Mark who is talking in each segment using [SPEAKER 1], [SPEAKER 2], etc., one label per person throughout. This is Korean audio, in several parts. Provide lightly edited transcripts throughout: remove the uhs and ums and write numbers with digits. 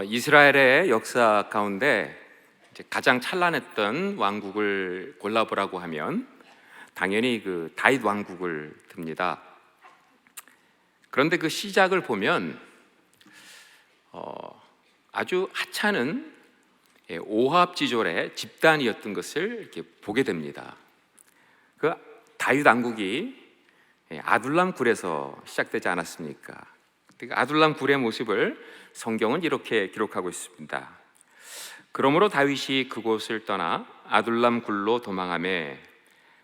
[SPEAKER 1] 이스라엘의 역사 가운데 이제 가장 찬란했던 왕국을 골라보라고 하면 당연히 그 다윗 왕국을 듭니다. 그런데 그 시작을 보면 아주 하찮은 오합지졸의 집단이었던 것을 이렇게 보게 됩니다. 그 다윗 왕국이 아둘람 굴에서 시작되지 않았습니까? 그 아둘람 굴의 모습을 성경은 이렇게 기록하고 있습니다. 그러므로 다윗이 그곳을 떠나 아둘람 굴로 도망하매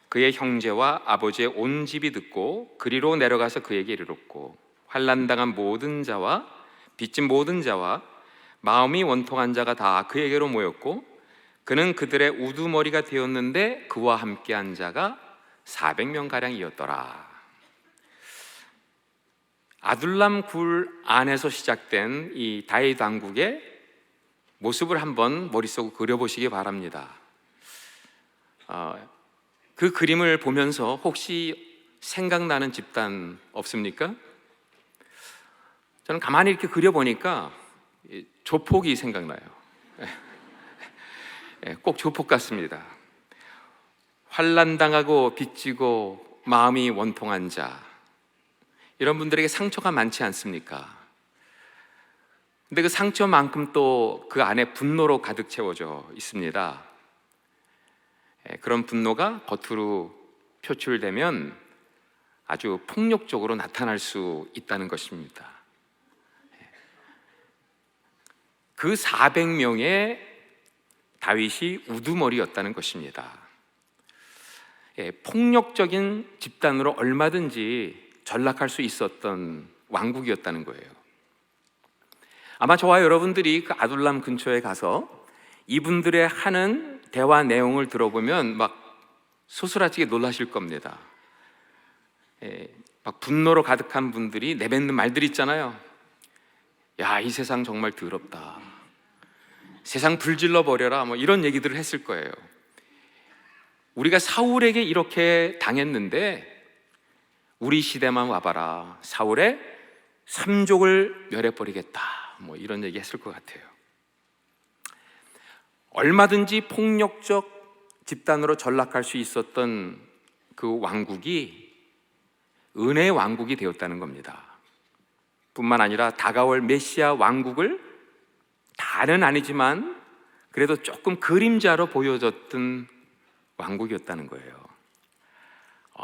[SPEAKER 1] 그의 형제와 아버지의 온 집이 듣고 그리로 내려가서 그에게 이르렀고, 환난당한 모든 자와 빚진 모든 자와 마음이 원통한 자가 다 그에게로 모였고, 그는 그들의 우두머리가 되었는데 그와 함께한 자가 400명가량이었더라. 아둘람 굴 안에서 시작된 이 다윗 왕국의 모습을 한번 머릿속으로 그려보시기 바랍니다. 그 그림을 보면서 혹시 생각나는 집단 없습니까? 저는 가만히 이렇게 그려보니까 조폭이 생각나요. 꼭 조폭 같습니다. 환난당하고 빚지고 마음이 원통한 자, 이런 분들에게 상처가 많지 않습니까? 근데 그 상처만큼 또 그 안에 분노로 가득 채워져 있습니다. 그런 분노가 겉으로 표출되면 아주 폭력적으로 나타날 수 있다는 것입니다. 그 400명의 다윗이 우두머리였다는 것입니다. 폭력적인 집단으로 얼마든지 전락할 수 있었던 왕국이었다는 거예요. 아마 저와 여러분들이 그 아둘람 근처에 가서 이분들의 하는 대화 내용을 들어보면 막 소스라치게 놀라실 겁니다. 막 분노로 가득한 분들이 내뱉는 말들 있잖아요. 야, 이 세상 정말 더럽다. 세상 불질러 버려라. 뭐 이런 얘기들을 했을 거예요. 우리가 사울에게 이렇게 당했는데 우리 시대만 와봐라. 사울의 3족을 멸해버리겠다. 뭐 이런 얘기 했을 것 같아요. 얼마든지 폭력적 집단으로 전락할 수 있었던 그 왕국이 은혜의 왕국이 되었다는 겁니다. 뿐만 아니라 다가올 메시아 왕국을 다는 아니지만 그래도 조금 그림자로 보여졌던 왕국이었다는 거예요.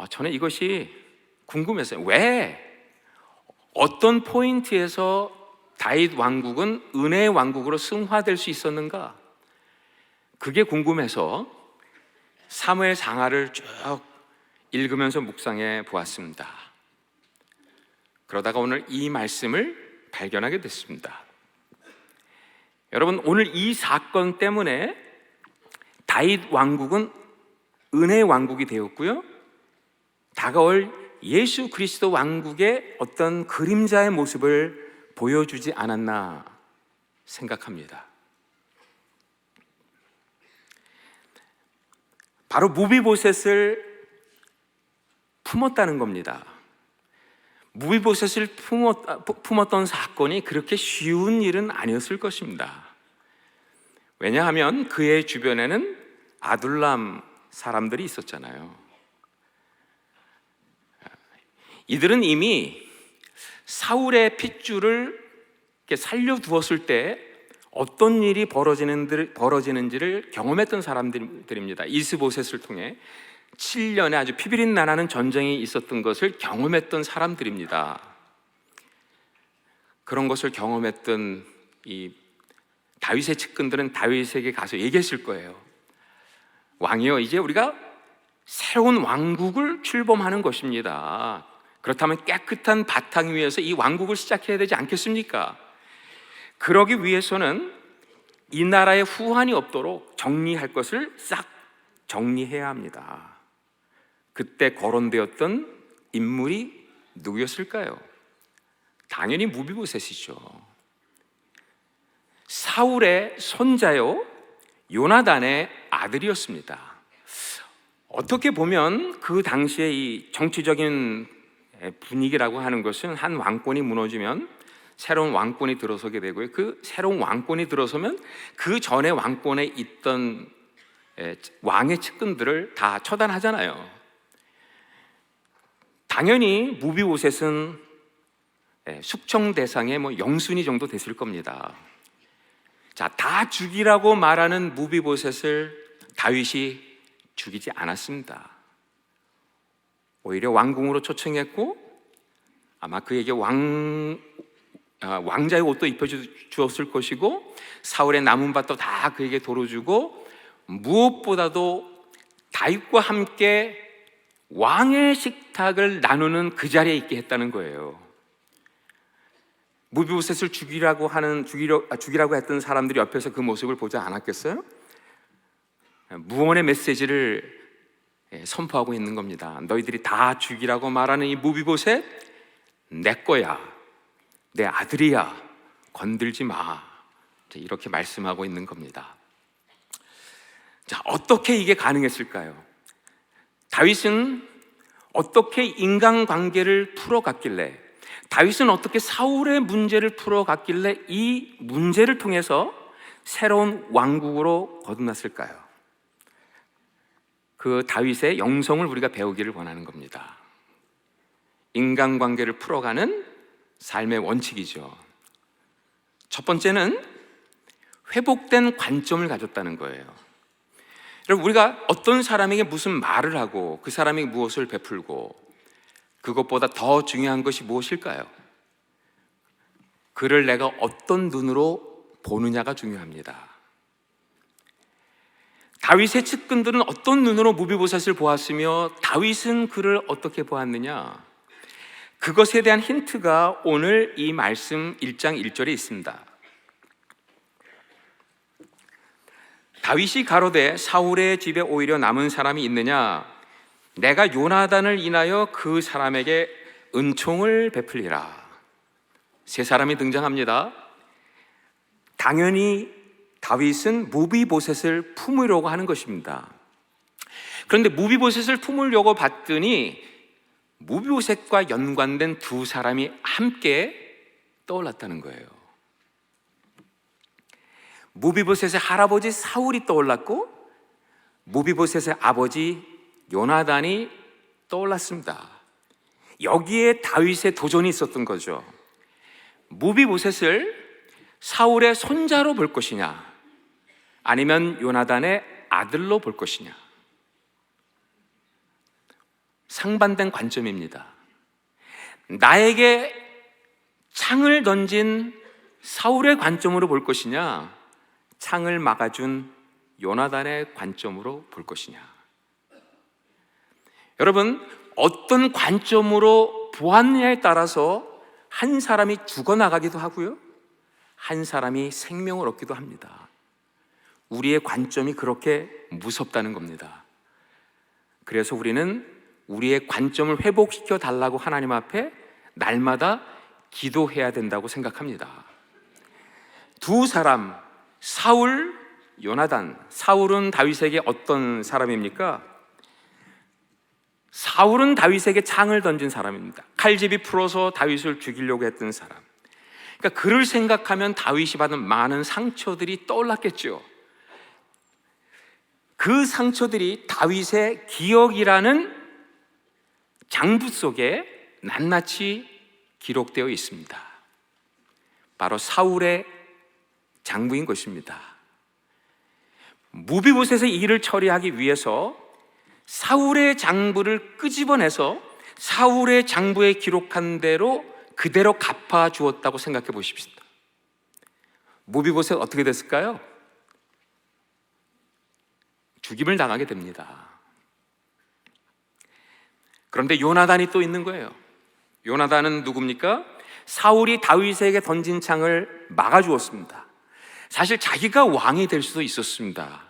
[SPEAKER 1] 저는 이것이 궁금했어요. 왜? 어떤 포인트에서 다윗 왕국은 은혜의 왕국으로 승화될 수 있었는가? 그게 궁금해서 사무엘 상하를 쭉 읽으면서 묵상해 보았습니다. 그러다가 오늘 이 말씀을 발견하게 됐습니다. 여러분, 오늘 이 사건 때문에 다윗 왕국은 은혜의 왕국이 되었고요, 다가올 예수 그리스도 왕국의 어떤 그림자의 모습을 보여주지 않았나 생각합니다. 바로 무비보셋을 품었다는 겁니다. 무비보셋을 품었던 사건이 그렇게 쉬운 일은 아니었을 것입니다. 왜냐하면 그의 주변에는 아둘람 사람들이 있었잖아요. 이들은 이미 사울의 핏줄을 살려두었을 때 어떤 일이 벌어지는지를 경험했던 사람들입니다. 이스보셋을 통해 7년의 아주 피비린 나라는 전쟁이 있었던 것을 경험했던 사람들입니다. 그런 것을 경험했던 이 다윗의 측근들은 다윗에게 가서 얘기했을 거예요. 왕이여, 이제 우리가 새로운 왕국을 출범하는 것입니다. 그렇다면 깨끗한 바탕 위에서 이 왕국을 시작해야 되지 않겠습니까? 그러기 위해서는 이 나라에 후환이 없도록 정리할 것을 싹 정리해야 합니다. 그때 거론되었던 인물이 누구였을까요? 당연히 무비보셋이죠. 사울의 손자요 요나단의 아들이었습니다. 어떻게 보면 그 당시에 이 정치적인 분위기라고 하는 것은 한 왕권이 무너지면 새로운 왕권이 들어서게 되고요. 그 새로운 왕권이 들어서면 그 전에 왕권에 있던 왕의 측근들을 다 처단하잖아요. 당연히 무비보셋은 숙청 대상의 영순위 정도 됐을 겁니다. 자, 다 죽이라고 말하는 무비보셋을 다윗이 죽이지 않았습니다. 오히려 왕궁으로 초청했고 아마 그에게 왕자의 옷도 입혀주었을 것이고 사울의 남은 밭도 다 그에게 도로주고 무엇보다도 다윗과 함께 왕의 식탁을 나누는 그 자리에 있게 했다는 거예요. 무비보셋을 죽이라고 했던 사람들이 옆에서 그 모습을 보지 않았겠어요? 무언의 메시지를 선포하고 있는 겁니다. 너희들이 다 죽이라고 말하는 이 무비보셋 내 거야, 내 아들이야, 건들지 마, 이렇게 말씀하고 있는 겁니다. 자, 어떻게 이게 가능했을까요? 다윗은 어떻게 인간관계를 풀어갔길래, 다윗은 어떻게 사울의 문제를 풀어갔길래 이 문제를 통해서 새로운 왕국으로 거듭났을까요? 그 다윗의 영성을 우리가 배우기를 원하는 겁니다. 인간관계를 풀어가는 삶의 원칙이죠. 첫 번째는 회복된 관점을 가졌다는 거예요. 여러분, 우리가 어떤 사람에게 무슨 말을 하고 그 사람에게 무엇을 베풀고 그것보다 더 중요한 것이 무엇일까요? 그를 내가 어떤 눈으로 보느냐가 중요합니다. 다윗의 측근들은 어떤 눈으로 무비보셋을 보았으며 다윗은 그를 어떻게 보았느냐? 그것에 대한 힌트가 오늘 이 말씀 1장 1절에 있습니다. 다윗이 가로되 사울의 집에 오히려 남은 사람이 있느냐? 내가 요나단을 인하여 그 사람에게 은총을 베풀리라. 세 사람이 등장합니다. 당연히 다윗은 무비보셋을 품으려고 하는 것입니다. 그런데 무비보셋을 품으려고 봤더니 무비보셋과 연관된 두 사람이 함께 떠올랐다는 거예요. 무비보셋의 할아버지 사울이 떠올랐고 무비보셋의 아버지 요나단이 떠올랐습니다. 여기에 다윗의 도전이 있었던 거죠. 무비보셋을 사울의 손자로 볼 것이냐, 아니면 요나단의 아들로 볼 것이냐. 상반된 관점입니다. 나에게 창을 던진 사울의 관점으로 볼 것이냐, 창을 막아준 요나단의 관점으로 볼 것이냐. 여러분, 어떤 관점으로 보았느냐에 따라서 한 사람이 죽어나가기도 하고요, 한 사람이 생명을 얻기도 합니다. 우리의 관점이 그렇게 무섭다는 겁니다. 그래서 우리는 우리의 관점을 회복시켜 달라고 하나님 앞에 날마다 기도해야 된다고 생각합니다. 두 사람, 사울, 요나단. 사울은 다윗에게 어떤 사람입니까? 사울은 다윗에게 창을 던진 사람입니다. 칼집이 풀어서 다윗을 죽이려고 했던 사람. 그러니까 그를 생각하면 다윗이 받은 많은 상처들이 떠올랐겠죠. 그 상처들이 다윗의 기억이라는 장부 속에 낱낱이 기록되어 있습니다. 바로 사울의 장부인 것입니다. 무비보셋의 일을 처리하기 위해서 사울의 장부를 끄집어내서 사울의 장부에 기록한 대로 그대로 갚아 주었다고 생각해 보십시다. 무비보셋 어떻게 됐을까요? 죽임을 당하게 됩니다. 그런데 요나단이 또 있는 거예요. 요나단은 누굽니까? 사울이 다윗에게 던진 창을 막아주었습니다. 사실 자기가 왕이 될 수도 있었습니다.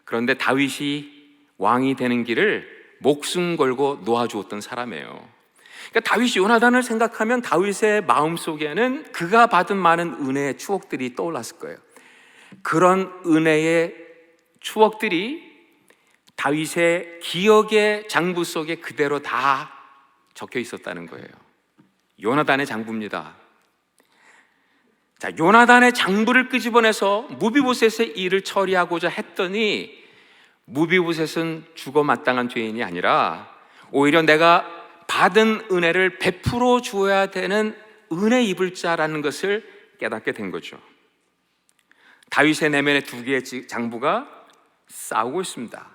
[SPEAKER 1] 그런데 다윗이 왕이 되는 길을 목숨 걸고 놓아주었던 사람이에요. 그러니까 다윗이 요나단을 생각하면 다윗의 마음속에는 그가 받은 많은 은혜의 추억들이 떠올랐을 거예요. 그런 은혜의 추억들이 다윗의 기억의 장부 속에 그대로 다 적혀 있었다는 거예요. 요나단의 장부입니다. 자, 요나단의 장부를 끄집어내서 무비보셋의 일을 처리하고자 했더니 무비보셋은 죽어 마땅한 죄인이 아니라 오히려 내가 받은 은혜를 베풀어 주어야 되는 은혜 입을 자라는 것을 깨닫게 된 거죠. 다윗의 내면에 두 개의 장부가 싸우고 있습니다.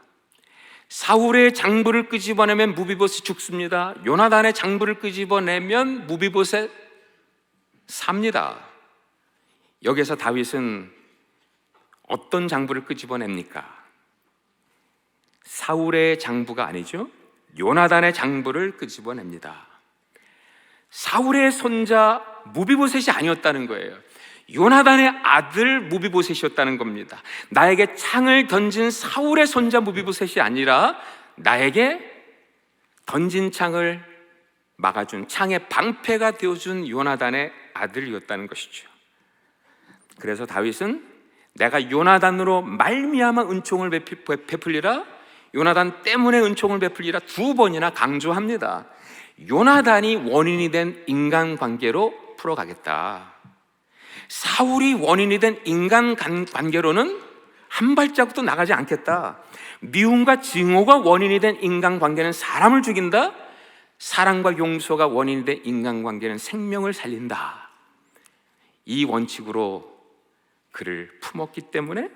[SPEAKER 1] 사울의 장부를 끄집어내면 무비보셋 죽습니다. 요나단의 장부를 끄집어내면 무비보셋 삽니다. 여기서 다윗은 어떤 장부를 끄집어냅니까? 사울의 장부가 아니죠. 요나단의 장부를 끄집어냅니다. 사울의 손자 무비보셋이 아니었다는 거예요. 요나단의 아들 무비보셋이었다는 겁니다. 나에게 창을 던진 사울의 손자 무비보셋이 아니라 나에게 던진 창을 막아준, 창의 방패가 되어준 요나단의 아들이었다는 것이죠. 그래서 다윗은 내가 요나단으로 말미암아 은총을 베풀리라, 요나단 때문에 은총을 베풀리라 두 번이나 강조합니다. 요나단이 원인이 된 인간관계로 풀어가겠다. 사울이 원인이 된 인간관계로는 한 발자국도 나가지 않겠다. 미움과 증오가 원인이 된 인간관계는 사람을 죽인다. 사랑과 용서가 원인이 된 인간관계는 생명을 살린다. 이 원칙으로 그를 품었기 때문에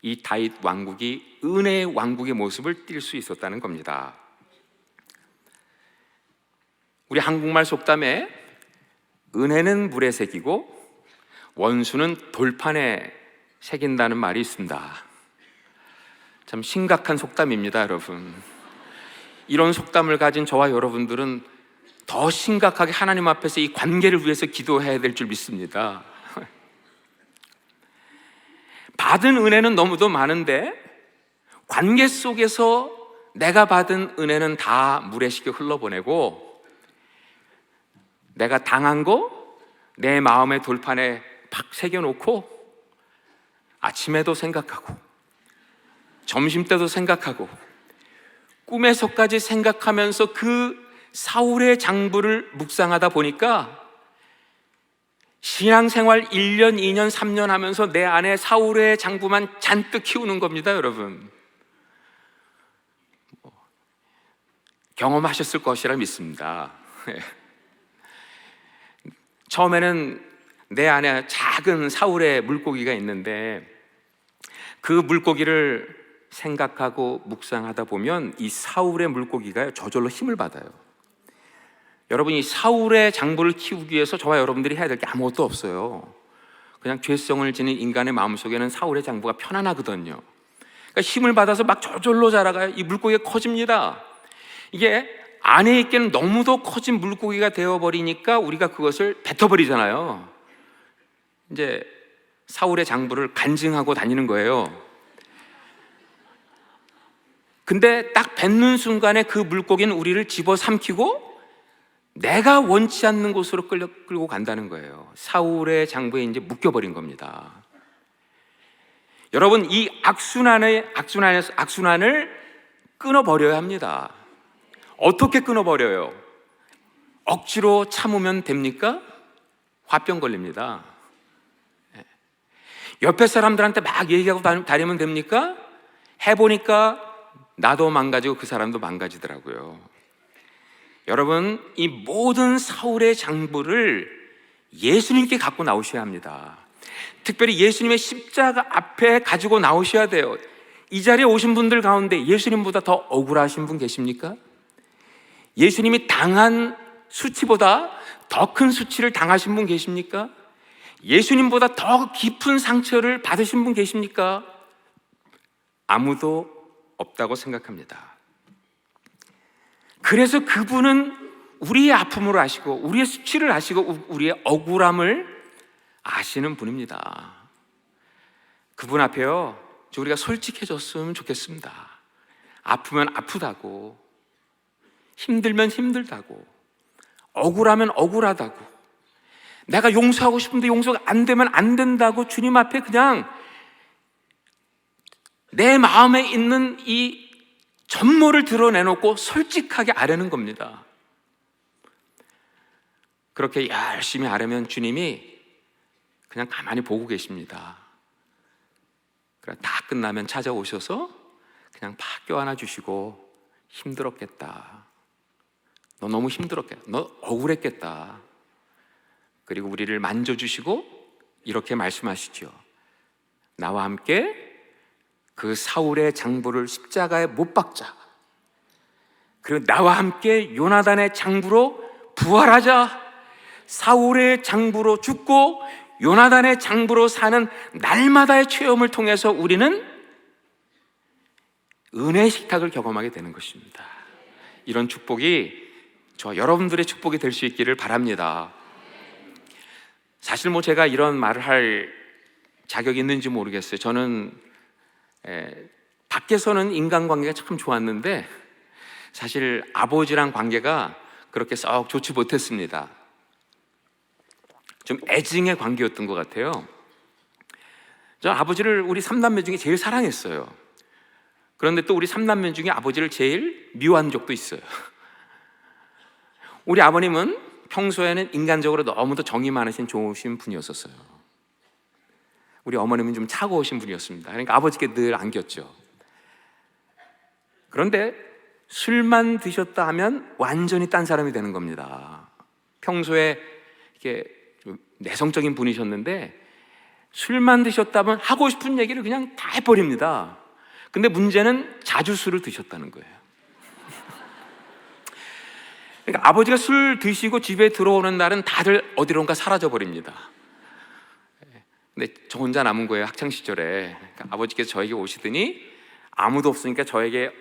[SPEAKER 1] 이 다윗 왕국이 은혜의 왕국의 모습을 띌 수 있었다는 겁니다. 우리 한국말 속담에 은혜는 물에 새기고 원수는 돌판에 새긴다는 말이 있습니다. 참 심각한 속담입니다, 여러분. 이런 속담을 가진 저와 여러분들은 더 심각하게 하나님 앞에서 이 관계를 위해서 기도해야 될 줄 믿습니다. 받은 은혜는 너무도 많은데 관계 속에서 내가 받은 은혜는 다 물에 식혀 흘러보내고 내가 당한 거 내 마음의 돌판에 팍 새겨놓고 아침에도 생각하고 점심때도 생각하고 꿈에서까지 생각하면서 그 사울의 장부를 묵상하다 보니까 신앙생활 1년, 2년, 3년 하면서 내 안에 사울의 장부만 잔뜩 키우는 겁니다, 여러분. 경험하셨을 것이라 믿습니다. 처음에는 내 안에 작은 사울의 물고기가 있는데 그 물고기를 생각하고 묵상하다 보면 이 사울의 물고기가 저절로 힘을 받아요. 여러분, 이 사울의 장부를 키우기 위해서 저와 여러분들이 해야 될 게 아무것도 없어요. 그냥 죄성을 지닌 인간의 마음속에는 사울의 장부가 편안하거든요. 그러니까 힘을 받아서 막 저절로 자라가요. 이 물고기가 커집니다. 이게 안에 있기는 너무도 커진 물고기가 되어버리니까 우리가 그것을 뱉어버리잖아요. 이제 사울의 장부를 간증하고 다니는 거예요. 근데 딱 뱉는 순간에 그 물고기는 우리를 집어삼키고 내가 원치 않는 곳으로 끌고 간다는 거예요. 사울의 장부에 이제 묶여버린 겁니다. 여러분, 이 악순환을 끊어버려야 합니다. 어떻게 끊어버려요? 억지로 참으면 됩니까? 화병 걸립니다. 옆에 사람들한테 막 얘기하고 다니면 됩니까? 해보니까 나도 망가지고 그 사람도 망가지더라고요. 여러분, 이 모든 사울의 장부를 예수님께 갖고 나오셔야 합니다. 특별히 예수님의 십자가 앞에 가지고 나오셔야 돼요. 이 자리에 오신 분들 가운데 예수님보다 더 억울하신 분 계십니까? 예수님이 당한 수치보다 더 큰 수치를 당하신 분 계십니까? 예수님보다 더 깊은 상처를 받으신 분 계십니까? 아무도 없다고 생각합니다. 그래서 그분은 우리의 아픔을 아시고 우리의 수치를 아시고 우리의 억울함을 아시는 분입니다. 그분 앞에요, 우리가 솔직해졌으면 좋겠습니다. 아프면 아프다고, 힘들면 힘들다고, 억울하면 억울하다고, 내가 용서하고 싶은데 용서가 안 되면 안 된다고 주님 앞에 그냥 내 마음에 있는 이 전모를 드러내놓고 솔직하게 아뢰는 겁니다. 그렇게 열심히 아뢰면 주님이 그냥 가만히 보고 계십니다. 다 끝나면 찾아오셔서 그냥 팍 껴안아 주시고, 힘들었겠다, 너 너무 힘들었겠다, 너 억울했겠다. 그리고 우리를 만져주시고 이렇게 말씀하시죠. 나와 함께 그 사울의 장부를 십자가에 못 박자. 그리고 나와 함께 요나단의 장부로 부활하자. 사울의 장부로 죽고 요나단의 장부로 사는 날마다의 체험을 통해서 우리는 은혜의 식탁을 경험하게 되는 것입니다. 이런 축복이 저 여러분들의 축복이 될 수 있기를 바랍니다. 사실 제가 이런 말을 할 자격이 있는지 모르겠어요. 저는 밖에서는 인간관계가 참 좋았는데 사실 아버지랑 관계가 그렇게 썩 좋지 못했습니다. 좀 애증의 관계였던 것 같아요. 저 아버지를 우리 3남매 중에 제일 사랑했어요. 그런데 또 우리 3남매 중에 아버지를 제일 미워한 적도 있어요. 우리 아버님은 평소에는 인간적으로 너무도 정이 많으신 좋으신 분이었었어요. 우리 어머님은 좀 차가우신 분이었습니다. 그러니까 아버지께 늘 안겼죠. 그런데 술만 드셨다 하면 완전히 딴 사람이 되는 겁니다. 평소에 이렇게 좀 내성적인 분이셨는데 술만 드셨다면 하고 싶은 얘기를 그냥 다 해버립니다. 근데 문제는 자주 술을 드셨다는 거예요. 그러니까 아버지가 술 드시고 집에 들어오는 날은 다들 어디론가 사라져 버립니다. 근데 저 혼자 남은 거예요, 학창시절에. 그러니까 아버지께서 저에게 오시더니 아무도 없으니까 저에게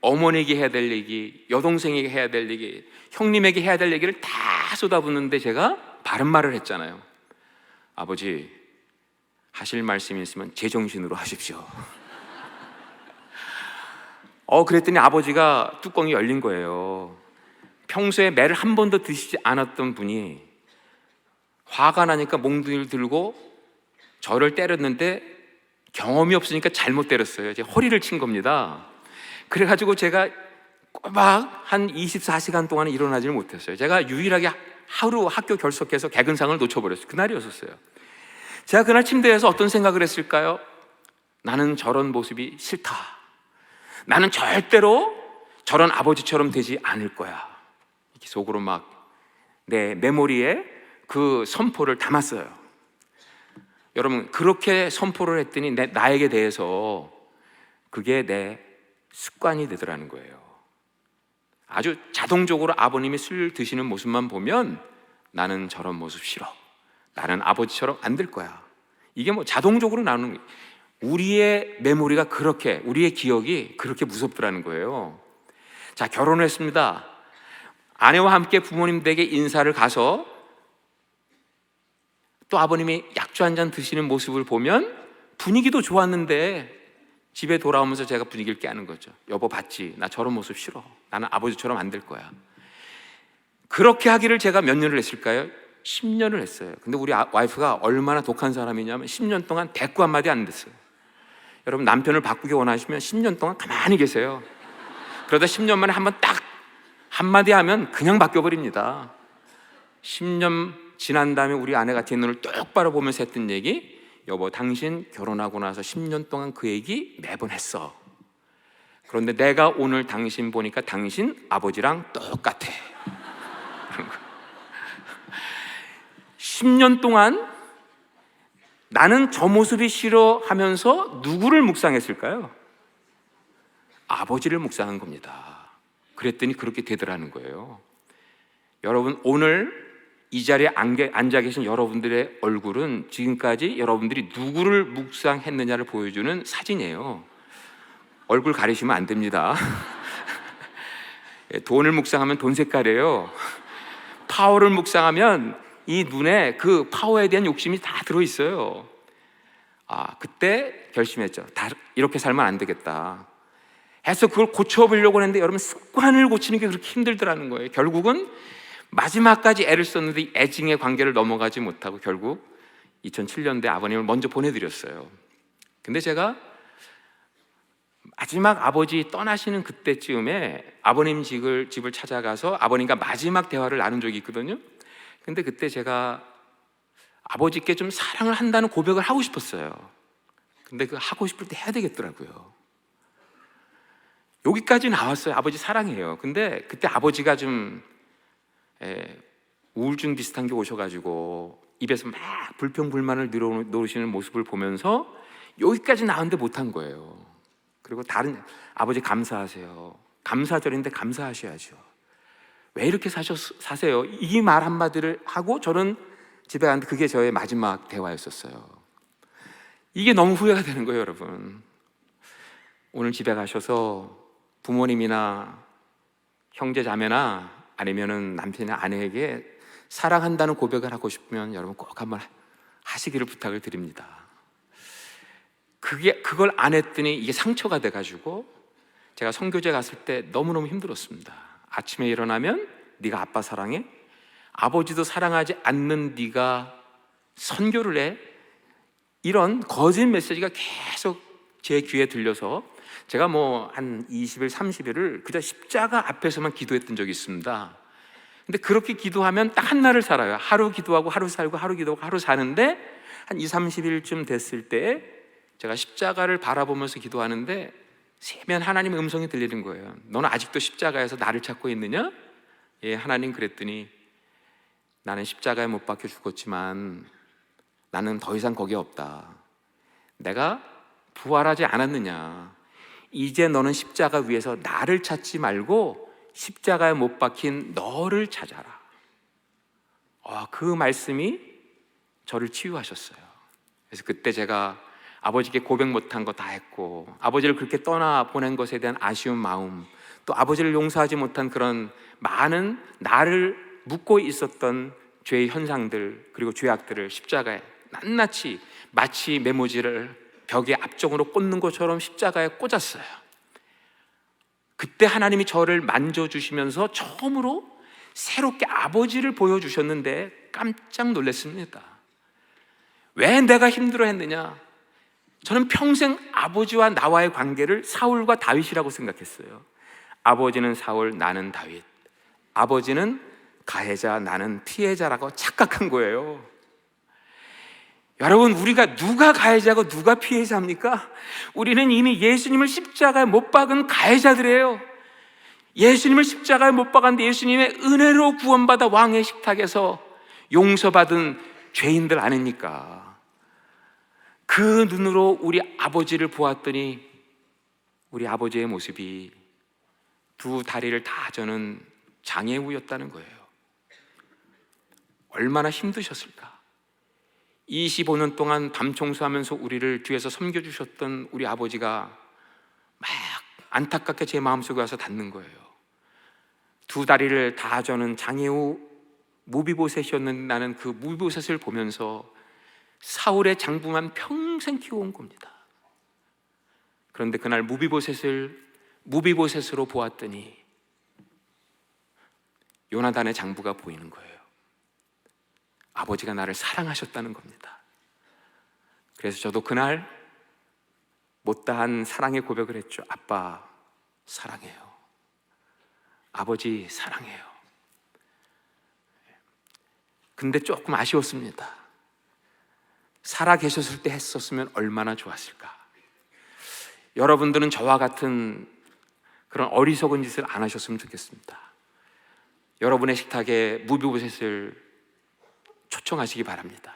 [SPEAKER 1] 어머니에게 해야 될 얘기, 여동생에게 해야 될 얘기, 형님에게 해야 될 얘기를 다 쏟아붓는데 제가 바른 말을 했잖아요. 아버지, 하실 말씀이 있으면 제정신으로 하십시오. 그랬더니 아버지가 뚜껑이 열린 거예요. 평소에 매를 한 번도 드시지 않았던 분이 화가 나니까 몽둥이를 들고 저를 때렸는데 경험이 없으니까 잘못 때렸어요. 제 허리를 친 겁니다. 그래가지고 제가 꼬박 한 24시간 동안 일어나지를 못했어요. 제가 유일하게 하루 학교 결석해서 개근상을 놓쳐버렸어요. 그날이었어요. 제가 그날 침대에서 어떤 생각을 했을까요? 나는 저런 모습이 싫다. 나는 절대로 저런 아버지처럼 되지 않을 거야. 이렇게 속으로 막 내 메모리에 그 선포를 담았어요. 여러분, 그렇게 선포를 했더니 나에게 대해서 그게 내 습관이 되더라는 거예요. 아주 자동적으로 아버님이 술 드시는 모습만 보면 나는 저런 모습 싫어. 나는 아버지처럼 안 될 거야. 이게 자동적으로 나오는 거예요. 우리의 메모리가 그렇게, 우리의 기억이 그렇게 무섭더라는 거예요. 자, 결혼을 했습니다. 아내와 함께 부모님 댁에 인사를 가서 또 아버님이 약주 한 잔 드시는 모습을 보면 분위기도 좋았는데 집에 돌아오면서 제가 분위기를 깨는 거죠. 여보 봤지? 나 저런 모습 싫어. 나는 아버지처럼 안 될 거야. 그렇게 하기를 제가 몇 년을 했을까요? 10년을 했어요. 근데 우리 와이프가 얼마나 독한 사람이냐면 10년 동안 대꾸 한마디 안 됐어요. 여러분, 남편을 바꾸기 원하시면 10년 동안 가만히 계세요. 그러다 10년 만에 한번 딱 한마디 하면 그냥 바뀌어버립니다. 10년 지난 다음에 우리 아내가 제 눈을 똑바로 보면서 했던 얘기, 여보 당신 결혼하고 나서 10년 동안 그 얘기 매번 했어. 그런데 내가 오늘 당신 보니까 당신 아버지랑 똑같아. 10년 동안 나는 저 모습이 싫어 하면서 누구를 묵상했을까요? 아버지를 묵상한 겁니다. 그랬더니 그렇게 되더라는 거예요. 여러분, 오늘 이 자리에 앉아 계신 여러분들의 얼굴은 지금까지 여러분들이 누구를 묵상했느냐를 보여주는 사진이에요. 얼굴 가리시면 안 됩니다. 돈을 묵상하면 돈 색깔이에요. 파워를 묵상하면 이 눈에 그 파워에 대한 욕심이 다 들어있어요. 그때 결심했죠. 이렇게 살면 안 되겠다 해서 그걸 고쳐보려고 했는데 여러분, 습관을 고치는 게 그렇게 힘들더라는 거예요. 결국은 마지막까지 애를 썼는데 이 애증의 관계를 넘어가지 못하고 결국 2007년도에 아버님을 먼저 보내드렸어요. 근데 제가 마지막 아버지 떠나시는 그때쯤에 아버님 집을 찾아가서 아버님과 마지막 대화를 나눈 적이 있거든요. 근데 그때 제가 아버지께 좀 사랑을 한다는 고백을 하고 싶었어요. 근데 그 하고 싶을 때 해야 되겠더라고요. 여기까지 나왔어요. 아버지 사랑해요. 근데 그때 아버지가 좀 우울증 비슷한 게 오셔가지고 입에서 막 불평불만을 늘어놓으시는 모습을 보면서 여기까지 나왔는데 못한 거예요. 그리고 다른 아버지 감사하세요. 감사절인데 감사하셔야죠. 왜 이렇게 사세요? 이 말 한마디를 하고 저는 집에 갔는데 그게 저의 마지막 대화였었어요. 이게 너무 후회가 되는 거예요, 여러분. 오늘 집에 가셔서 부모님이나 형제 자매나 아니면은 남편이나 아내에게 사랑한다는 고백을 하고 싶으면 여러분 꼭 한번 하시기를 부탁을 드립니다. 그걸 안 했더니 이게 상처가 돼가지고 제가 선교제 갔을 때 너무너무 힘들었습니다. 아침에 일어나면 네가 아빠 사랑해? 아버지도 사랑하지 않는 네가 선교를 해? 이런 거짓 메시지가 계속 제 귀에 들려서 제가 한 20일, 30일을 그저 십자가 앞에서만 기도했던 적이 있습니다. 근데 그렇게 기도하면 딱 한 날을 살아요. 하루 기도하고 하루 살고 하루 기도하고 하루 사는데 한 20, 30일쯤 됐을 때 제가 십자가를 바라보면서 기도하는데 세면 하나님의 음성이 들리는 거예요. 너는 아직도 십자가에서 나를 찾고 있느냐? 예, 하나님. 그랬더니 나는 십자가에 못 박혀 죽었지만 나는 더 이상 거기 없다. 내가 부활하지 않았느냐? 이제 너는 십자가 위에서 나를 찾지 말고 십자가에 못 박힌 너를 찾아라. 그 말씀이 저를 치유하셨어요. 그래서 그때 제가 아버지께 고백 못한 거 다 했고, 아버지를 그렇게 떠나보낸 것에 대한 아쉬운 마음, 또 아버지를 용서하지 못한 그런 많은 나를 묻고 있었던 죄의 현상들, 그리고 죄악들을 십자가에 낱낱이 마치 메모지를 벽에 앞쪽으로 꽂는 것처럼 십자가에 꽂았어요. 그때 하나님이 저를 만져주시면서 처음으로 새롭게 아버지를 보여주셨는데 깜짝 놀랐습니다. 왜 내가 힘들어했느냐? 저는 평생 아버지와 나와의 관계를 사울과 다윗이라고 생각했어요. 아버지는 사울, 나는 다윗. 아버지는 가해자, 나는 피해자라고 착각한 거예요. 여러분, 우리가 누가 가해자고 누가 피해자입니까? 우리는 이미 예수님을 십자가에 못 박은 가해자들이에요. 예수님을 십자가에 못 박았는데 예수님의 은혜로 구원받아 왕의 식탁에서 용서받은 죄인들 아닙니까? 그 눈으로 우리 아버지를 보았더니 우리 아버지의 모습이 두 다리를 다 저는 장애우였다는 거예요. 얼마나 힘드셨을까? 25년 동안 밤 청소하면서 우리를 뒤에서 섬겨주셨던 우리 아버지가 막 안타깝게 제 마음속에 와서 닿는 거예요. 두 다리를 다 저는 장애우 무비보셋이었는 나는 그 무비보셋을 보면서 사울의 장부만 평생 키워온 겁니다. 그런데 그날 무비보셋으로 보았더니 요나단의 장부가 보이는 거예요. 아버지가 나를 사랑하셨다는 겁니다. 그래서 저도 그날 못다한 사랑의 고백을 했죠. 아빠 사랑해요. 아버지 사랑해요. 근데 조금 아쉬웠습니다. 살아 계셨을 때 했었으면 얼마나 좋았을까. 여러분들은 저와 같은 그런 어리석은 짓을 안 하셨으면 좋겠습니다. 여러분의 식탁에 무비보셋을 초청하시기 바랍니다.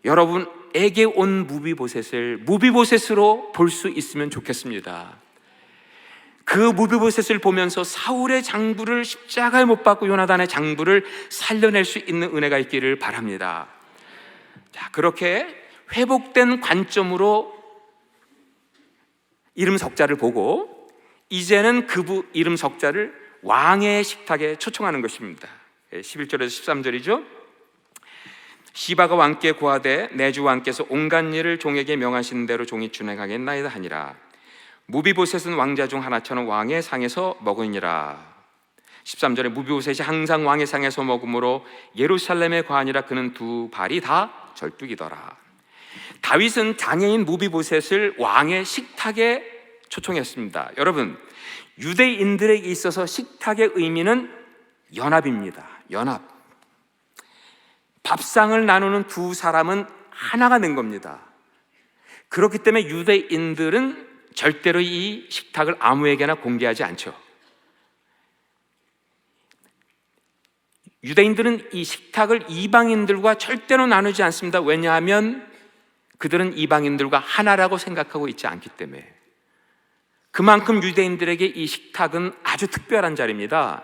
[SPEAKER 1] 여러분에게 온 무비보셋을 무비보셋으로 볼 수 있으면 좋겠습니다. 그 무비보셋을 보면서 사울의 장부를 십자가에 못 박고 요나단의 장부를 살려낼 수 있는 은혜가 있기를 바랍니다. 자, 그렇게 회복된 관점으로 이름 석자를 보고 이제는 그 이름 석자를 왕의 식탁에 초청하는 것입니다. 11절에서 13절이죠. 시바가 왕께 고하되 내 주 왕께서 온갖 일을 종에게 명하신 대로 종이 준행하겠나이다 하니라. 무비보셋은 왕자 중 하나처럼 왕의 상에서 먹으니라. 13절에 무비보셋이 항상 왕의 상에서 먹으므로 예루살렘에 거하니라. 그는 두 발이 다 절뚝이더라. 다윗은 장애인 무비보셋을 왕의 식탁에 초청했습니다. 여러분, 유대인들에게 있어서 식탁의 의미는 연합입니다. 연합. 밥상을 나누는 두 사람은 하나가 된 겁니다. 그렇기 때문에 유대인들은 절대로 이 식탁을 아무에게나 공개하지 않죠. 유대인들은 이 식탁을 이방인들과 절대로 나누지 않습니다. 왜냐하면 그들은 이방인들과 하나라고 생각하고 있지 않기 때문에. 그만큼 유대인들에게 이 식탁은 아주 특별한 자리입니다.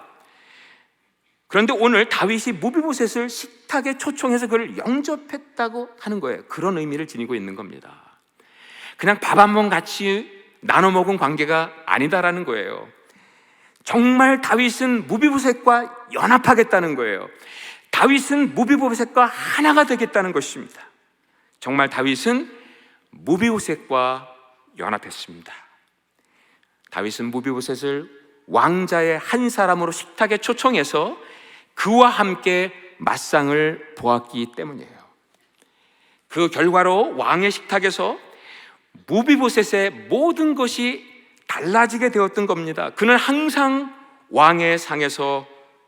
[SPEAKER 1] 그런데 오늘 다윗이 무비보셋을 식탁에 초청해서 그를 영접했다고 하는 거예요. 그런 의미를 지니고 있는 겁니다. 그냥 밥 한 번 같이 나눠 먹은 관계가 아니다라는 거예요. 정말 다윗은 무비보셋과 연합하겠다는 거예요. 다윗은 무비보셋과 하나가 되겠다는 것입니다. 정말 다윗은 무비보셋과 연합했습니다. 다윗은 무비보셋을 왕자의 한 사람으로 식탁에 초청해서 그와 함께 맞상을 보았기 때문이에요. 그 결과로 왕의 식탁에서 무비보셋의 모든 것이 달라지게 되었던 겁니다. 그는 항상 왕의 상에서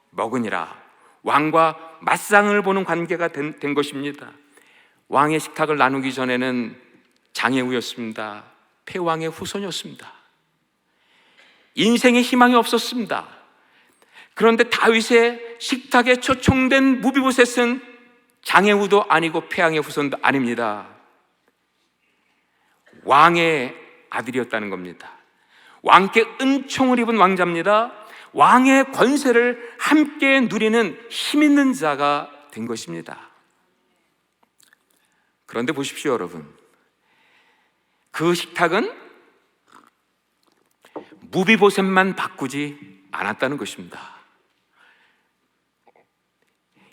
[SPEAKER 1] 먹으니라. 왕과 맞상을 보는 관계가 된 것입니다. 왕의 식탁을 나누기 전에는 장애우였습니다. 패왕의 후손이었습니다. 인생에 희망이 없었습니다. 그런데 다윗의 식탁에 초청된 무비보셋은 장애우도 아니고 패왕의 후손도 아닙니다. 왕의 아들이었다는 겁니다. 왕께 은총을 입은 왕자입니다. 왕의 권세를 함께 누리는 힘 있는 자가 된 것입니다. 그런데 보십시오, 여러분. 그 식탁은 무비보셋만 바꾸지 않았다는 것입니다.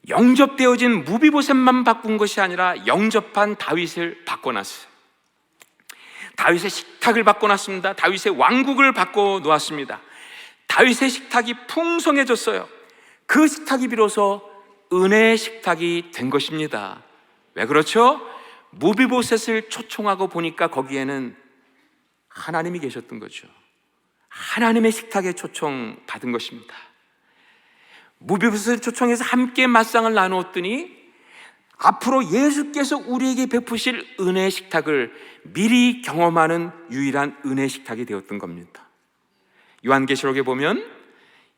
[SPEAKER 1] 영접되어진 무비보셋만 바꾼 것이 아니라 영접한 다윗을 바꿔놨어요. 다윗의 식탁을 바꿔놨습니다. 다윗의 왕국을 바꿔놓았습니다. 다윗의 식탁이 풍성해졌어요. 그 식탁이 비로소 은혜의 식탁이 된 것입니다. 왜 그렇죠? 무비보셋을 초청하고 보니까 거기에는 하나님이 계셨던 거죠. 하나님의 식탁에 초청받은 것입니다. 무비보셋을 초청해서 함께 맞상을 나누었더니 앞으로 예수께서 우리에게 베푸실 은혜의 식탁을 미리 경험하는 유일한 은혜의 식탁이 되었던 겁니다. 요한계시록에 보면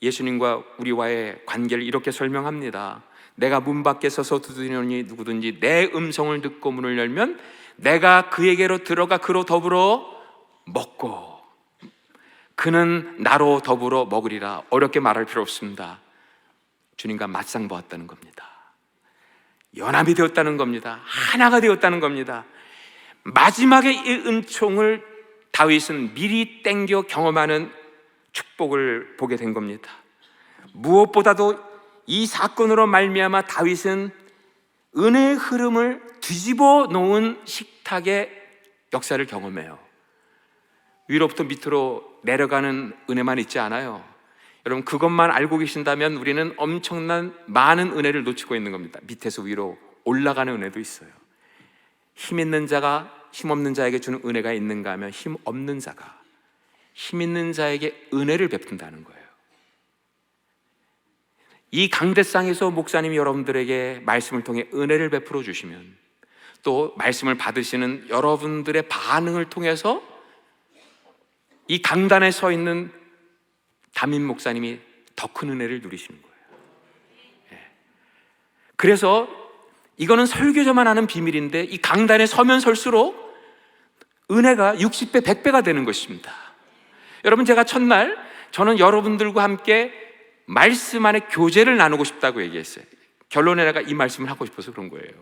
[SPEAKER 1] 예수님과 우리와의 관계를 이렇게 설명합니다. 내가 문 밖에 서서 두드리노니 누구든지 내 음성을 듣고 문을 열면 내가 그에게로 들어가 그로 더불어 먹고 그는 나로 더불어 먹으리라. 어렵게 말할 필요 없습니다. 주님과 맞상 보았다는 겁니다. 연합이 되었다는 겁니다. 하나가 되었다는 겁니다. 마지막에 이 은총을 다윗은 미리 땡겨 경험하는 축복을 보게 된 겁니다. 무엇보다도 이 사건으로 말미암아 다윗은 은혜의 흐름을 뒤집어 놓은 식탁의 역사를 경험해요. 위로부터 밑으로 내려가는 은혜만 있지 않아요. 여러분, 그것만 알고 계신다면 우리는 엄청난 많은 은혜를 놓치고 있는 겁니다. 밑에서 위로 올라가는 은혜도 있어요. 힘 있는 자가 힘 없는 자에게 주는 은혜가 있는가 하면 힘 없는 자가 힘 있는 자에게 은혜를 베푼다는 거예요. 이 강대상에서 목사님이 여러분들에게 말씀을 통해 은혜를 베풀어 주시면 또 말씀을 받으시는 여러분들의 반응을 통해서 이 강단에 서 있는 담임 목사님이 더 큰 은혜를 누리시는 거예요. 그래서 이거는 설교자만 아는 비밀인데 이 강단에 서면 설수록 은혜가 60배, 100배가 되는 것입니다. 여러분, 제가 첫날 저는 여러분들과 함께 말씀 안에 교제를 나누고 싶다고 얘기했어요. 결론에 내가 이 말씀을 하고 싶어서 그런 거예요.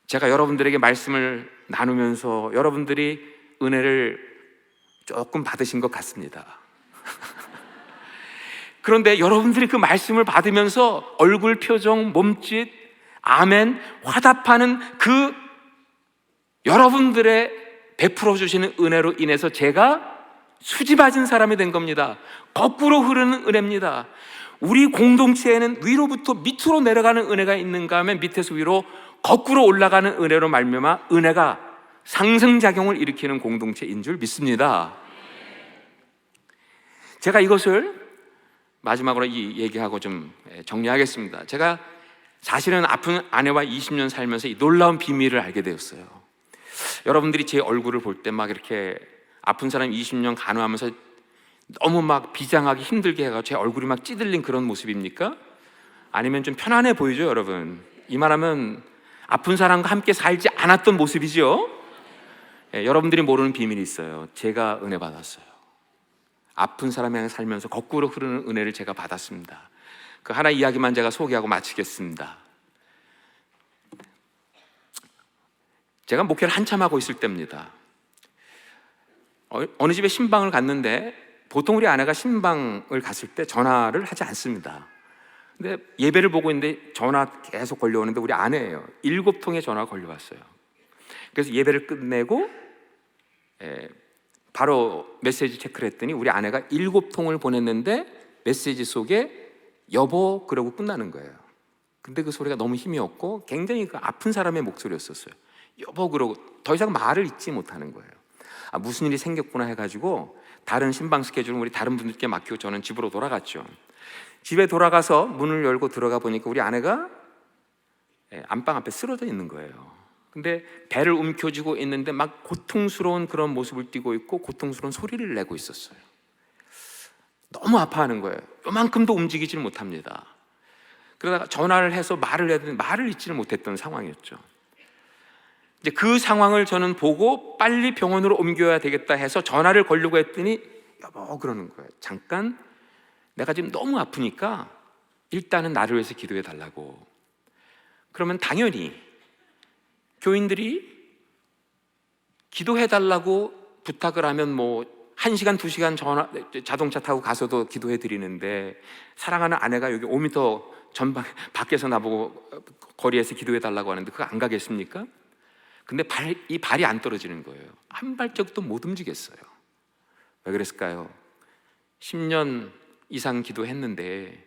[SPEAKER 1] 제가 여러분들에게 말씀을 나누면서 여러분들이 은혜를 조금 받으신 것 같습니다. 그런데 여러분들이 그 말씀을 받으면서 얼굴 표정, 몸짓, 아멘, 화답하는 그 여러분들의 베풀어 주시는 은혜로 인해서 제가 수지맞은 사람이 된 겁니다. 거꾸로 흐르는 은혜입니다. 우리 공동체에는 위로부터 밑으로 내려가는 은혜가 있는가 하면 밑에서 위로 거꾸로 올라가는 은혜로 말미암아 은혜가 상승작용을 일으키는 공동체인 줄 믿습니다. 제가 이것을 마지막으로 이 얘기하고 좀 정리하겠습니다. 제가 사실은 아픈 아내와 20년 살면서 이 놀라운 비밀을 알게 되었어요. 여러분들이 제 얼굴을 볼 때 막 이렇게 아픈 사람 20년 간호하면서 너무 막 비장하게 힘들게 해가지고 제 얼굴이 막 찌들린 그런 모습입니까? 아니면 좀 편안해 보이죠, 여러분? 이 말하면 아픈 사람과 함께 살지 않았던 모습이죠. 여러분들이 모르는 비밀이 있어요. 제가 은혜 받았어요. 아픈 사람이랑 살면서 거꾸로 흐르는 은혜를 제가 받았습니다. 그 하나 이야기만 제가 소개하고 마치겠습니다. 제가 목회를 한참 하고 있을 때입니다. 어느 집에 신방을 갔는데 보통 우리 아내가 신방을 갔을 때 전화를 하지 않습니다. 근데 예배를 보고 있는데 전화 계속 걸려오는데 우리 아내예요. 7통의 전화가 걸려왔어요. 그래서 예배를 끝내고 바로 메시지 체크를 했더니 우리 아내가 7통을 보냈는데 메시지 속에 여보 그러고 끝나는 거예요. 근데 그 소리가 너무 힘이 없고 굉장히 그 아픈 사람의 목소리였었어요. 여보 그러고 더 이상 말을 잇지 못하는 거예요. 무슨 일이 생겼구나 해가지고 다른 신방 스케줄은 우리 다른 분들께 맡기고 저는 집으로 돌아갔죠. 집에 돌아가서 문을 열고 들어가 보니까 우리 아내가 안방 앞에 쓰러져 있는 거예요. 근데 배를 움켜쥐고 있는데 막 고통스러운 그런 모습을 띠고 있고 고통스러운 소리를 내고 있었어요. 너무 아파하는 거예요. 요만큼도 움직이지를 못합니다. 그러다가 전화를 해서 말을 해야 되는데 말을 잇지를 못했던 상황이었죠. 이제 그 상황을 저는 보고 빨리 병원으로 옮겨야 되겠다 해서 전화를 걸려고 했더니 여보 그러는 거예요. 잠깐 내가 지금 너무 아프니까 일단은 나를 위해서 기도해 달라고. 그러면 당연히 교인들이 기도해 달라고 부탁을 하면 뭐 1시간, 2시간 자동차 타고 가서도 기도해 드리는데 사랑하는 아내가 여기 5m 전방 밖에서 나보고 거리에서 기도해 달라고 하는데 그거 안 가겠습니까? 근데 이 발이 안 떨어지는 거예요. 한 발짝도 못 움직였어요. 왜 그랬을까요? 10년 이상 기도했는데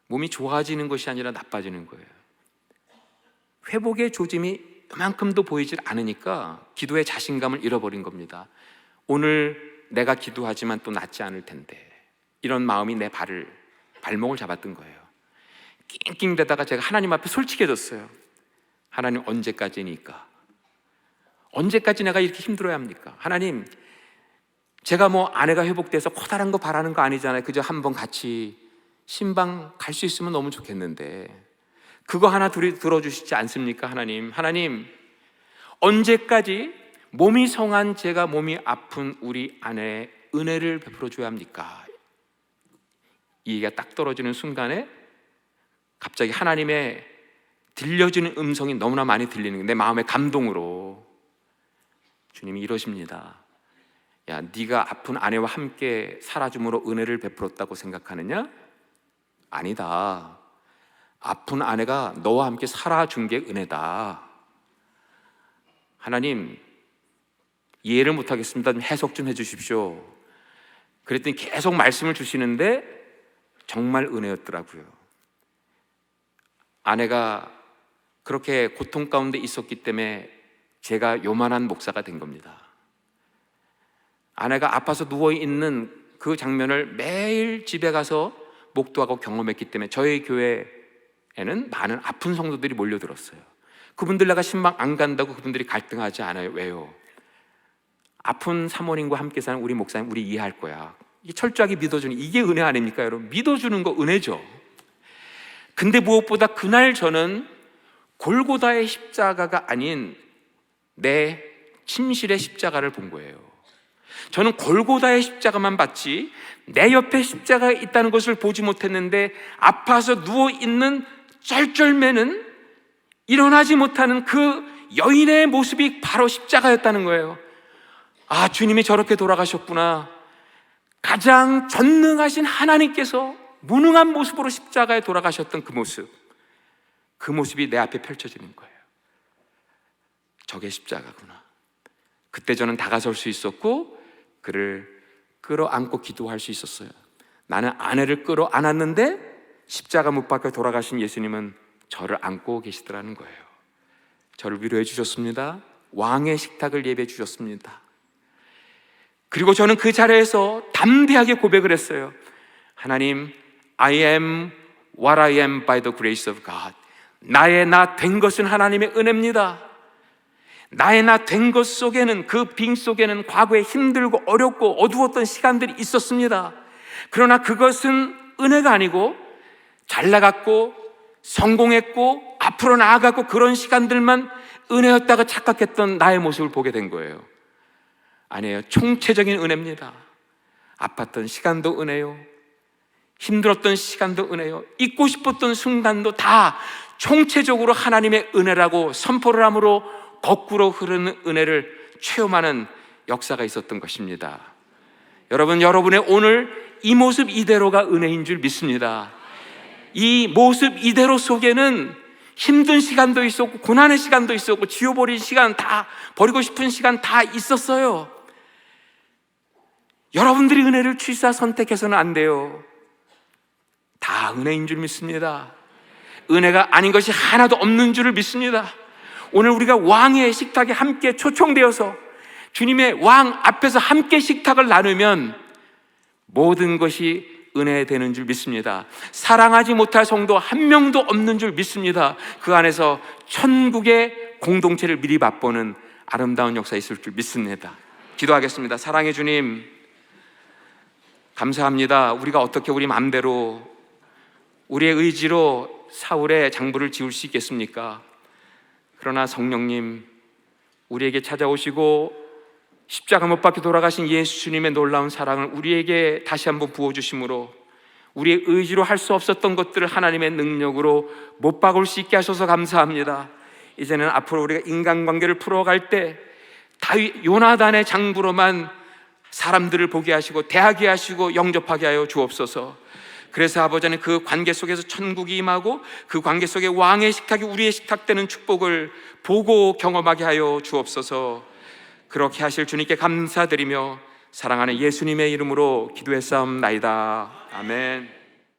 [SPEAKER 1] 몸이 좋아지는 것이 아니라 나빠지는 거예요. 회복의 조짐이 그만큼도 보이질 않으니까 기도의 자신감을 잃어버린 겁니다. 오늘 내가 기도하지만 또 낫지 않을 텐데 이런 마음이 내 발목을 잡았던 거예요. 낑낑대다가 제가 하나님 앞에 솔직해졌어요. 하나님 언제까지니까? 언제까지 내가 이렇게 힘들어야 합니까? 하나님 제가 뭐 아내가 회복돼서 커다란 거 바라는 거 아니잖아요. 그저 한번 같이 신방 갈 수 있으면 너무 좋겠는데 그거 하나 들어주시지 않습니까? 하나님 언제까지 몸이 성한 제가 몸이 아픈 우리 아내의 은혜를 베풀어 줘야 합니까? 이 얘기가 딱 떨어지는 순간에 갑자기 하나님의 들려지는 음성이 너무나 많이 들리는 게 내 마음의 감동으로 주님이 이러십니다. 야, 네가 아픈 아내와 함께 살아줌으로 은혜를 베풀었다고 생각하느냐? 아니다. 아픈 아내가 너와 함께 살아준 게 은혜다. 하나님 이해를 못하겠습니다. 좀 해석 좀 해주십시오. 그랬더니 계속 말씀을 주시는데 정말 은혜였더라고요. 아내가 그렇게 고통 가운데 있었기 때문에 제가 요만한 목사가 된 겁니다. 아내가 아파서 누워있는 그 장면을 매일 집에 가서 목도하고 경험했기 때문에 저희 교회에는 많은 아픈 성도들이 몰려들었어요. 그분들 내가 신방 안 간다고 그분들이 갈등하지 않아요. 왜요? 아픈 사모님과 함께 사는 우리 목사님 우리 이해할 거야. 이게 철저하게 믿어주는 이게 은혜 아닙니까 여러분? 믿어주는 거 은혜죠. 근데 무엇보다 그날 저는 골고다의 십자가가 아닌 내 침실의 십자가를 본 거예요. 저는 골고다의 십자가만 봤지 내 옆에 십자가가 있다는 것을 보지 못했는데 아파서 누워있는 쩔쩔매는 일어나지 못하는 그 여인의 모습이 바로 십자가였다는 거예요. 아, 주님이 저렇게 돌아가셨구나. 가장 전능하신 하나님께서 무능한 모습으로 십자가에 돌아가셨던 그 모습이 내 앞에 펼쳐지는 거예요. 저게 십자가구나. 그때 저는 다가설 수 있었고 그를 끌어안고 기도할 수 있었어요. 나는 아내를 끌어안았는데 십자가 못 박혀 돌아가신 예수님은 저를 안고 계시더라는 거예요. 저를 위로해 주셨습니다. 왕의 식탁을 예배해 주셨습니다. 그리고 저는 그 자리에서 담대하게 고백을 했어요. 하나님, I am what I am by the grace of God. 나의 나 된 것은 하나님의 은혜입니다. 나의 나 된 것 속에는, 그 빙 속에는 과거에 힘들고 어렵고 어두웠던 시간들이 있었습니다. 그러나 그것은 은혜가 아니고 잘 나갔고 성공했고 앞으로 나아갔고 그런 시간들만 은혜였다고 착각했던 나의 모습을 보게 된 거예요. 아니에요. 총체적인 은혜입니다. 아팠던 시간도 은혜요, 힘들었던 시간도 은혜요, 잊고 싶었던 순간도 다 총체적으로 하나님의 은혜라고 선포를 함으로 거꾸로 흐르는 은혜를 체험하는 역사가 있었던 것입니다. 여러분, 여러분의 오늘 이 모습 이대로가 은혜인 줄 믿습니다. 이 모습 이대로 속에는 힘든 시간도 있었고 고난의 시간도 있었고 지워버린 시간, 다 버리고 싶은 시간 다 있었어요. 여러분들이 은혜를 취사 선택해서는 안 돼요. 다 은혜인 줄 믿습니다. 은혜가 아닌 것이 하나도 없는 줄을 믿습니다. 오늘 우리가 왕의 식탁에 함께 초청되어서 주님의 왕 앞에서 함께 식탁을 나누면 모든 것이 은혜되는 줄 믿습니다. 사랑하지 못할 성도 한 명도 없는 줄 믿습니다. 그 안에서 천국의 공동체를 미리 맛보는 아름다운 역사 있을 줄 믿습니다. 기도하겠습니다. 사랑의 주님, 감사합니다. 우리가 어떻게 우리 마음대로 우리의 의지로 사울의 장부를 지울 수 있겠습니까? 그러나 성령님, 우리에게 찾아오시고 십자가 못 박혀 돌아가신 예수 주님의 놀라운 사랑을 우리에게 다시 한번 부어주심으로 우리의 의지로 할 수 없었던 것들을 하나님의 능력으로 못 박을 수 있게 하셔서 감사합니다. 이제는 앞으로 우리가 인간관계를 풀어갈 때 다윗, 요나단의 장부로만 사람들을 보게 하시고 대하게 하시고 영접하게 하여 주옵소서. 그래서 아버지는 그 관계 속에서 천국이 임하고 그 관계 속에 왕의 식탁이 우리의 식탁 되는 축복을 보고 경험하게 하여 주옵소서. 그렇게 하실 주님께 감사드리며 사랑하는 예수님의 이름으로 기도했사옵나이다. 아멘.